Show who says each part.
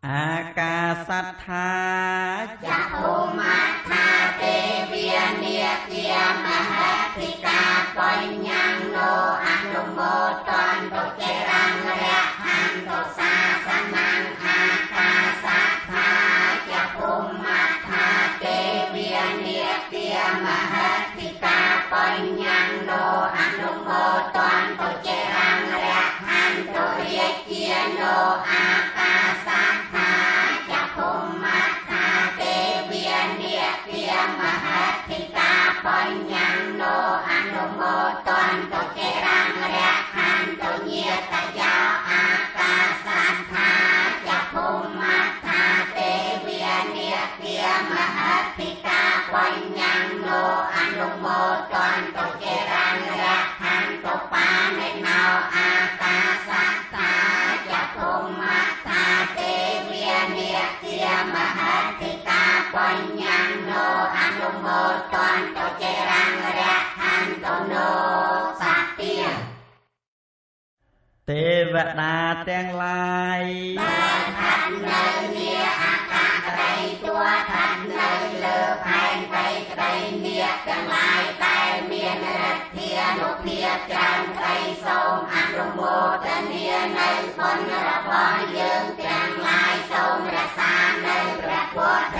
Speaker 1: អាកាសត្ថា
Speaker 2: ចាភូមិថាទេវានាគាមហេតិកាបញ្ញងโนអនុមោទនតុចេរង្រៈហន្តោសាសនាងអាកាសត្ថាចាភូមិថាទេវានាគាមហេតិកាបញ្ញងโนអនុមោទនតុចេរង្រៈហន្តោរាជាโนអាកាសត្ថាចាភូមិថាទេវានាគាមហេតិកាបញ្ញងโนអនុមោទនតុចេរង្រៈហន្តោញាតយោអាកាសត្ថាចាភូមិថាទេវានាគាមហេតិកាបញ្ញងโนអនុមោទនតុចេរង្រៈហន្តោបានិណោអាកាសត្ថាចាភូមិថាទេវានាគាមហេតិកាបញ្ញងโนអនុមោទនតុចេរង្រៈហន្តោនោសត្ទា
Speaker 1: ទេវតាទាំងឡាយ
Speaker 2: បានថាត់នៅនាអាកាសក្តីទួថាត់នៅលើផែនដីក្តីនាទាំងឡាយដែលមានឫទ្ធានុភាពច្រើនក្តីសូមអនុមោទនានៅបុណ្យរបស់យើងទាំងឡាយសូមរក្សានៅព្រះពុទ្ធ